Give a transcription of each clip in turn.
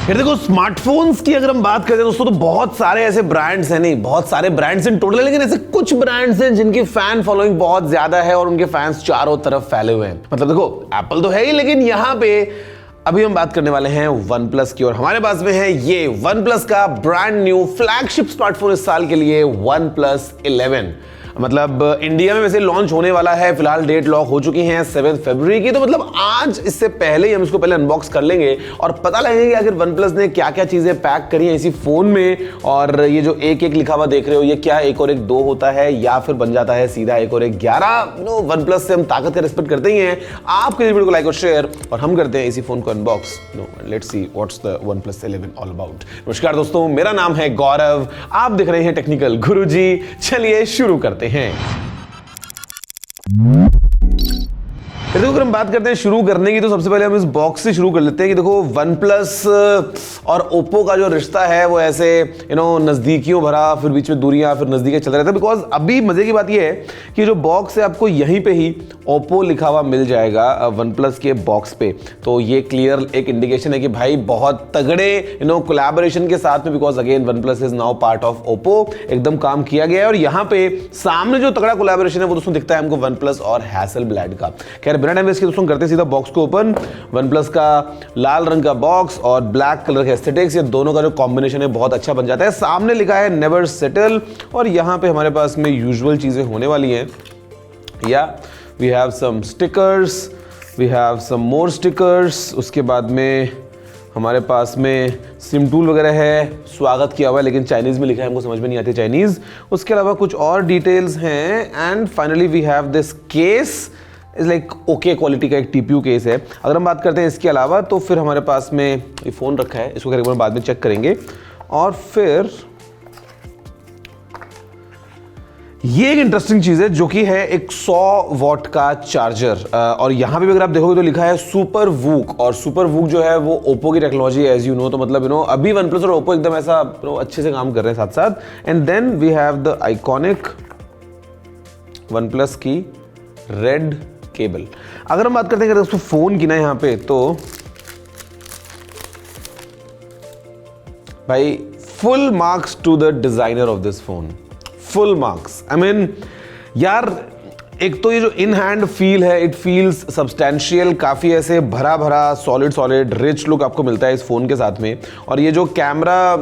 फिर देखो स्मार्टफोन्स की अगर हम बात करें दोस्तों तो बहुत सारे ऐसे ब्रांड्स हैं, नहीं बहुत सारे ब्रांड्स इन टोटल, लेकिन ऐसे कुछ ब्रांड्स हैं जिनकी फैन फॉलोइंग बहुत ज्यादा है और उनके फैंस चारों तरफ फैले हुए हैं। मतलब देखो एप्पल तो है ही, लेकिन यहां पे अभी हम बात करने वाले हैं वन प्लस की, और हमारे पास में है ये वन प्लस का ब्रांड न्यू फ्लैगशिप स्मार्टफोन इस साल के लिए, वन प्लस 11। मतलब इंडिया में वैसे लॉन्च होने वाला है, फिलहाल डेट लॉक हो चुकी है 7 फरवरी की, तो मतलब आज इससे पहले ही हम इसको पहले अनबॉक्स कर लेंगे और पता लगेगा कि आखिर वन प्लस ने क्या क्या चीजें पैक करी हैं इसी फोन में। और ये जो एक एक लिखा हुआ देख रहे हो, ये क्या एक और एक 2 होता है या फिर बन जाता है सीधा एक और एक 11? नो, वन प्लस से हम ताकत का रिस्पेक्ट करते ही हैं। आपके वीडियो को लाइक और शेयर, और हम करते हैं इसी फोन को unbox. No, let's see what's the OnePlus 11 all about. नमस्कार दोस्तों, मेरा नाम है गौरव, आप दिख रहे हैं टेक्निकल गुरुजी। चलिए शुरू करते हैं। देखो अगर हम बात करते हैं शुरू करने की, तो सबसे पहले हम इस बॉक्स से शुरू कर लेते हैं कि देखो OnePlus और ओप्पो का जो रिश्ता है वो ऐसे नजदीकियों भरा, फिर बीच में दूरियां, फिर नजदीकें चल रहे थे। बिकॉज अभी मजे की बात ये है कि जो बॉक्स है आपको यहीं पे ही ओप्पो लिखा हुआ मिल जाएगा OnePlus के बॉक्स पे। तो ये क्लियर एक इंडिकेशन है कि भाई बहुत तगड़े कोलैबोरेशन के साथ में, because again OnePlus is now part of Oppo, एकदम काम किया गया है। और यहाँ पे सामने जो तगड़ा कोलैबोरेशन है वो दोस्तों दिखता है हमको OnePlus और हैसलब्लैड का। खैर बिना टाइम वेस्ट किए दोस्तों करते हैं सीधा बॉक्स को ओपन। OnePlus का लाल रंग का बॉक्स और ब्लैक कलर के एस्थेटिक्स, ये दोनों का जो कॉम्बिनेशन है बहुत अच्छा बन जाता है। सामने लिखा है नेवर सेटल, और यहाँ पे हमारे पास में यूजुअल चीजें होने वाली हैं। या we have some stickers, we have some more stickers. उसके बाद में हमारे पास में सिम टूल वगैरह है, स्वागत किया हुआ है, लेकिन चाइनीज में लिखा है, हमको समझ में नहीं आती चाइनीज। उसके अलावा कुछ और डिटेल्स हैं। And finally we have this case, is like okay quality का एक TPU केस है। अगर हम बात करते हैं इसके अलावा, तो फिर हमारे पास में ये फ़ोन रखा है, इसको एक बार बाद में चेक करेंगे। और फिर ये एक इंटरेस्टिंग चीज़ है जो कि है एक 100 वॉट का चार्जर। और यहाँ पे भी अगर आप देखोगे तो लिखा है सुपर वूक, और सुपर वूक जो है वो ओप्पो की टेक्नोलॉजी है एज यू नो। तो मतलब अभी OnePlus और ओप्पो एकदम ऐसा अच्छे से काम कर रहे हैं साथ साथ। And then we have the iconic OnePlus की रेड केबल। अगर हम बात करते हैं अगर उसको फोन की ना यहाँ पे, तो भाई full marks to the designer of this phone, full marks. I mean यार, एक तो ये जो इन हैंड फील है, इट फील्स सब्सटैंशियल, काफ़ी ऐसे भरा भरा सॉलिड रिच लुक आपको मिलता है इस फ़ोन के साथ में। और ये जो कैमरा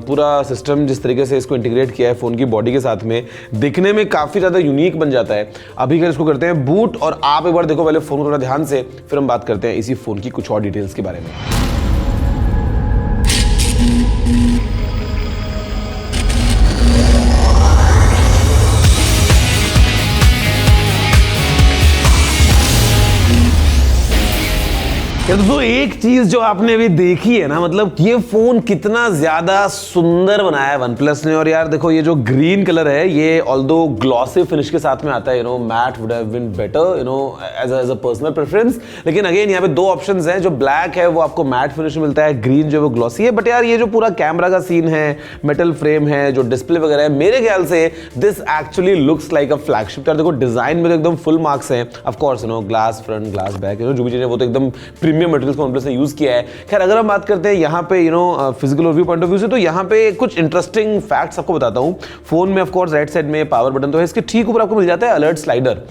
पूरा सिस्टम जिस तरीके से इसको इंटीग्रेट किया है फ़ोन की बॉडी के साथ में, दिखने में काफ़ी ज़्यादा यूनिक बन जाता है। अभी अगर इसको करते हैं बूट, और आप एक बार देखो पहले फ़ोन को थोड़ा ध्यान से, फिर हम बात करते हैं इसी फ़ोन की कुछ और डिटेल्स के बारे में। दोस्तों एक चीज जो आपने अभी देखी है ना, मतलब ये फोन कितना ज्यादा सुंदर बनाया है OnePlus ने। और यार देखो ये जो ग्रीन कलर है, ये ऑल्दो ग्लॉसी फिनिश के साथ में आता है, matte would have been better as a personal preference. लेकिन अगेन यहाँ पे 2 ऑप्शंस हैं, जो ब्लैक है वो आपको मैट फिनिश में मिलता है, ग्रीन जो है वो ग्लॉसी है। बट यार ये जो पूरा कैमरा का सीन है, मेटल फ्रेम है, जो डिस्प्ले वगैरह है, मेरे ख्याल से this actually looks like a flagship. यार देखो डिजाइन में तो एकदम फुल मार्क्स हैं। Of course glass front, glass back, जो भी चीजें वो तो एकदम प्रीमियम मटेरियल्स को OnePlus ने यूज किया है। खैर अगर हम बात करते हैं यहाँ पे physical overview point of view से, तो यहाँ पे कुछ इंटरेस्टिंग फैक्ट्स आपको बताता हूँ। फोन में ऑफ कोर्स राइट साइड में पावर बटन तो है, इसके ठीक ऊपर आपको मिल जाता है अलर्ट स्लाइडर,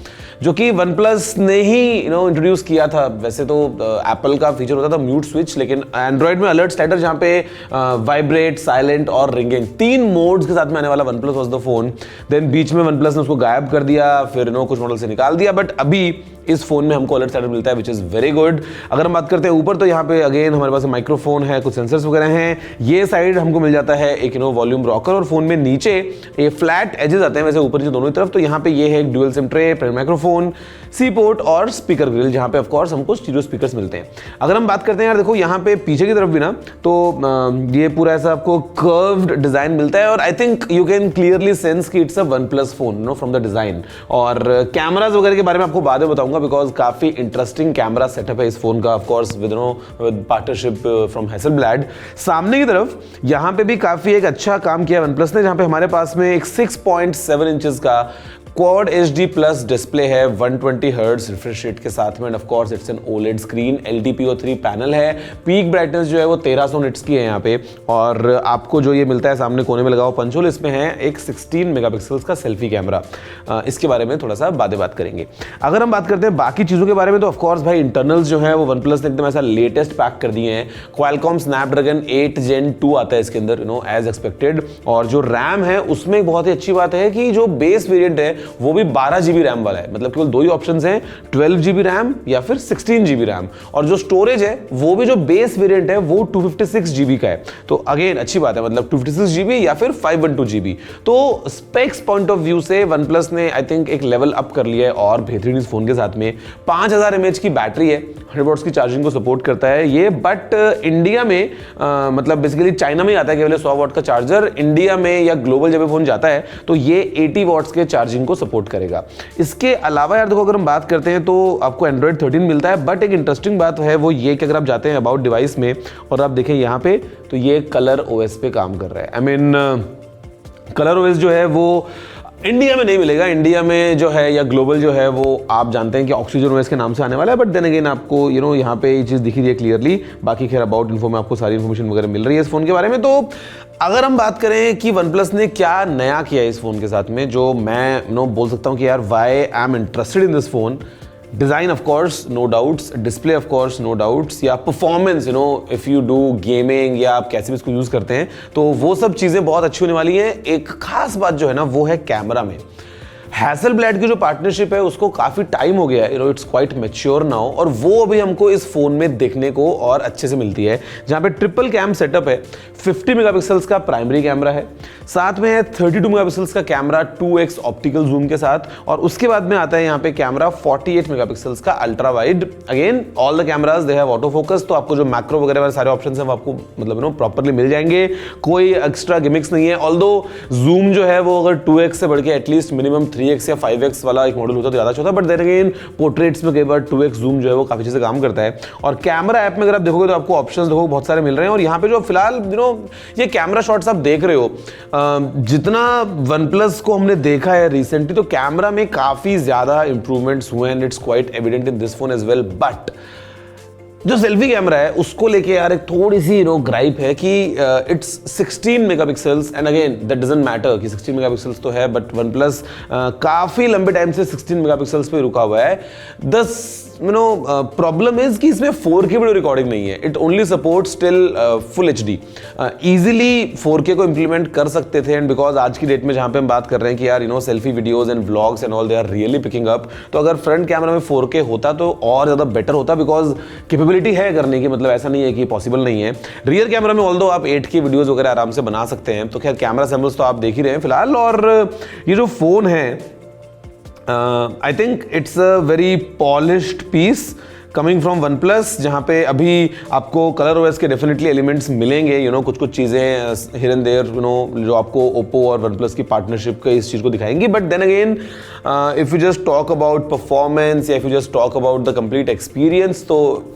जो कि OnePlus ने ही इंट्रोड्यूस किया था। वैसे तो एप्पल का फीचर होता था म्यूट स्विच, लेकिन एंड्रॉइड में अलर्ट स्लाइडर, जहाँ पे वाइब्रेट, साइलेंट और रिंगिंग 3 मोड्स के साथ में आने वाला OnePlus was the phone. Then बीच में OnePlus ने उसको गायब कर दिया, फिर कुछ मॉडल से निकाल दिया। बट अभी इस फोन में हमको अलर्ट स्लाइडर मिलता है, विच इज वेरी गुड। अगर हम बात करते हैं ऊपर, तो यहाँ पे अगेन हमारे पास माइक्रोफोन है, कुछ सेंसर्स वगैरह हैं। ये साइड हमको मिल जाता है एक वॉल्यूम रॉकर, और फोन में नीचे ये फ्लैट एजेस आते हैं वैसे ऊपर नीचे दोनों तरफ। तो यहाँ पे ये है एक ड्यूअल सिम ट्रे, माइक्रोफोन, सी पोर्ट और स्पीकर ग्रिल, जहाँ पे ऑफ कोर्स हमको स्टीरियो स्पीकर्स मिलते हैं। अगर हम बात करते हैं यार देखो यहाँ पे पीछे की तरफ भी ना, तो ये पूरा ऐसा आपको कर्व्ड डिजाइन मिलता है, और I think you can clearly sense कि it's a OnePlus phone from the design. और कैमराज वगैरह के बारे में आपको बाद में बताऊंगा, बिकॉज काफी इंटरेस्टिंग कैमरा सेटअप है इस फोन का, of course with partnership from Hasselblad. सामने की तरफ यहाँ पे भी काफी एक अच्छा काम किया OnePlus ने, जहाँ पे हमारे पास में एक 6.7 इंचेस का क्वाड HD प्लस डिस्प्ले है, 120 हर्ट्ज रिफ्रेश रेट के साथ में, end of course it's an OLED screen, LTPO3 panel है, पीक ब्राइटनेस जो है वो 1300 निट्स की है यहाँ पे, और आपको जो ये मिलता है सामने कोने में लगा हुआ पंच होल, इसमें है एक 16 मेगापिक्सल्स का सेल्फी कैमरा। इसके बारे में थोड़ा सा बात करेंगे। अगर हम बात करते हैं बाकी चीज़ों के बारे में तो ऑफ कोर्स भाई इंटरनल्स जो है वो OnePlus ने एकदम ऐसा लेटेस्ट पैक कर दिए हैं। Qualcomm Snapdragon 8 Gen 2 आता है इसके अंदर, एज एक्सपेक्टेड, और जो रैम है उसमें एक बहुत ही अच्छी बात है कि जो बेस वेरिएंट है वो भी 12 GB रैम वाला है, मतलब केवल दो ही ऑप्शंस हैं, 12 GB रैम या फिर 16 GB रैम, और जो स्टोरेज है वो भी जो बेस वेरिएंट है वो 256 GB का है। तो अगेन अच्छी बात है, मतलब 256 GB या फिर 512 GB। तो स्पेक्स पॉइंट ऑफ व्यू से OnePlus ने आई थिंक एक लेवल अप कर लिया है और बेहतरीन इस फोन के साथ में। 5000 mAh की बैटरी है, 100 वॉट्स की चार्जिंग को सपोर्ट करता है ये, बट इंडिया में मतलब बेसिकली चाइना में आता है केवल 100 वॉट का चार्जर, इंडिया में या ग्लोबल जब फोन जाता है तो ये 80 वॉट्स के चार्जिंग को सपोर्ट करेगा। इसके अलावा यार देखो, अगर हम बात करते हैं तो आपको Android 13 मिलता है, बट एक इंटरेस्टिंग बात है वो ये कि अगर आप जाते हैं अबाउट डिवाइस में और आप देखें यहाँ पे तो ये कलर OS पे काम कर रहा है। आई मीन कलर OS जो है वो इंडिया में नहीं मिलेगा, इंडिया में जो है या ग्लोबल जो है वो आप जानते हैं कि ऑक्सीजन OS के नाम से आने वाला है, बट देन अगेन आपको यहाँ पे ये चीज़ दिख रही है क्लियरली। बाकी खैर अबाउट इन्फो में आपको सारी इन्फॉर्मेशन वगैरह मिल रही है इस फोन के बारे में। तो अगर हम बात करें कि OnePlus ने क्या नया किया है इस फोन के साथ में, जो मैं बोल सकता हूँ कि यार why I am interested in this phone, design of course no doubts, display of course no doubts, या performance if you do gaming या आप कैसे भी इसको यूज़ करते हैं तो वो सब चीज़ें बहुत अच्छी होने वाली हैं। एक खास बात जो है ना वो है कैमरा में। हैसलब्लैड की जो पार्टनरशिप है उसको काफ़ी टाइम हो गया है, इट्स क्वाइट मैच्योर नाउ, और वो अभी हमको इस फोन में देखने को और अच्छे से मिलती है, जहाँ पे ट्रिपल कैम सेटअप है, 50 मेगापिक्सल्स का प्राइमरी कैमरा है, साथ में है 32 मेगापिक्सल्स का कैमरा 2x ऑप्टिकल जूम के साथ, और उसके बाद में आता है यहाँ पे कैमरा 48 मेगापिक्सल्स का ultra wide. Again all the cameras they have auto focus, तो आपको जो मैक्रो वगैरह वाले सारे ऑप्शन हैं वो आपको मतलब प्रॉपरली मिल जाएंगे, कोई एक्स्ट्रा गिमिक्स नहीं है। ऑल्दो जूम जो है वो अगर 2x से बढ़ के एटलीस्ट मिनिमम 3x या 5x वाला एक मॉडल होता तो ज़्यादा अच्छा होता, बट देन अगेन पोर्ट्रेट्स में कई बार 2x जूम जो है वो काफ़ी अच्छे से काम करता है। और कैमरा ऐप में अगर आप देखोगे तो आपको ऑप्शंस देखो बहुत सारे मिल रहे हैं, और यहाँ पे जो फिलहाल ये कैमरा शॉट्स आप देख रहे हो, जितना OnePlus को हमने देखा है रिसेंटली तो कैमरा में काफ़ी ज़्यादा इंप्रूवमेंट्स हुए हैं, it's quite evident in this phone as well. But जो सेल्फी कैमरा है उसको लेके यार एक थोड़ी सी ग्राइप है कि it's 16 megapixels, and again that doesn't matter कि 16 मेगापिक्सल्स तो है, बट OnePlus काफ़ी लंबे टाइम से 16 मेगापिक्सल्स पे रुका हुआ है। प्रॉब्लम इज कि इसमें 4K वीडियो रिकॉर्डिंग नहीं है, it only supports till full HD। Easily 4K को इंप्लीमेंट कर सकते थे, एंड बिकॉज आज की डेट में जहाँ पे हम बात कर रहे हैं कि यार selfie videos and vlogs and all they are really picking up, तो अगर फ्रंट कैमरा में 4K होता तो और ज़्यादा बेटर होता, बिकॉज कैपेबिलिटी है करने की, मतलब ऐसा नहीं है कि पॉसिबल नहीं है। रियर कैमरा में ऑल्दो आप 8K वीडियोस वगैरह आराम से बना सकते हैं, तो खैर कैमरा सैम्पल्स तो आप देख ही रहे हैं फिलहाल। और ये जो फोन है I think it's a very polished piece coming from OnePlus, जहाँ पे अभी आपको कलर OS के डेफिनेटली एलिमेंट्स मिलेंगे, कुछ चीज़ें हियर एंड देयर जो आपको Oppo और OnePlus की पार्टनरशिप के इस चीज़ को दिखाएंगी। But then again if you just talk about performance या if you just talk about the complete experience, तो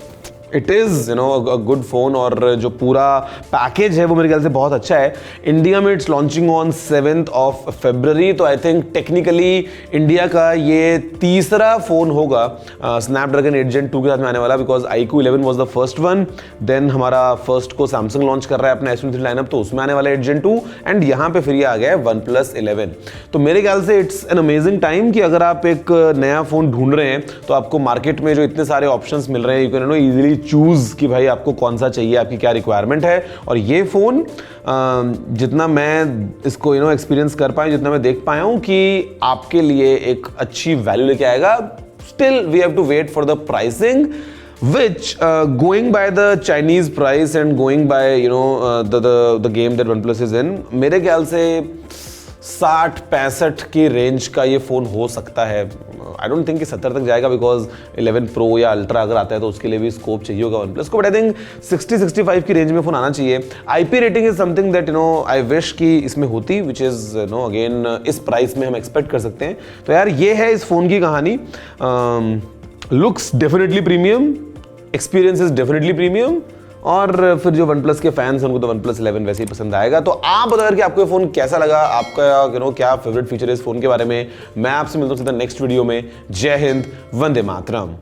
it is a good phone, और जो पूरा पैकेज है वो मेरे ख्याल से बहुत अच्छा है। इंडिया में it's launching on 7th of February, तो आई थिंक टेक्निकली इंडिया का ये तीसरा फोन होगा स्नैपड्रैगन 8 Gen 2 के साथ में आने वाला, because iQOO 11 was the first one, then हमारा फर्स्ट को सैमसंग लॉन्च कर रहा है अपना S23 लाइनअप, तो उसमें आने वाला 8 Gen 2, एंड यहाँ पे फिर ये आ गया है OnePlus 11। तो मेरे ख्याल से इट्स एन अमेजिंग टाइम कि अगर आप एक नया फोन ढूंढ रहे हैं तो आपको मार्केट में जो इतने सारे ऑप्शंस मिल रहे हैं, यू कैन इजीली चूज कि भाई आपको कौन सा चाहिए, आपकी क्या रिक्वायरमेंट है। और ये फोन जितना मैं इसको एक्सपीरियंस कर पाया, जितना मैं देख पाया हूं कि आपके लिए एक अच्छी वैल्यू लेके आएगा। Still we have to wait for the pricing, which going by the Chinese price and going by the game that OnePlus is in, मेरे ख्याल से 60-65 की रेंज का ये फ़ोन हो सकता है। आई डोंट थिंक कि 70 तक जाएगा, बिकॉज 11 Pro या अल्ट्रा अगर आता है तो उसके लिए भी स्कोप चाहिए होगा OnePlus को, बट आई थिंक 60-65 की रेंज में फ़ोन आना चाहिए। IP rating is something that I wish कि इसमें होती, विच इज़ अगेन इस प्राइस में हम एक्सपेक्ट कर सकते हैं। तो यार ये है इस फ़ोन की कहानी। Looks definitely premium, experience is definitely premium, और फिर जो OnePlus के फैंस हैं उनको तो OnePlus 11 वैसे ही पसंद आएगा। तो आप बताओ कि आपको ये फोन कैसा लगा, आपका क्या फेवरेट फीचर है इस फोन के बारे में। मैं आपसे मिलता हूँ सीधा नेक्स्ट वीडियो में। जय हिंद, वंदे मातरम।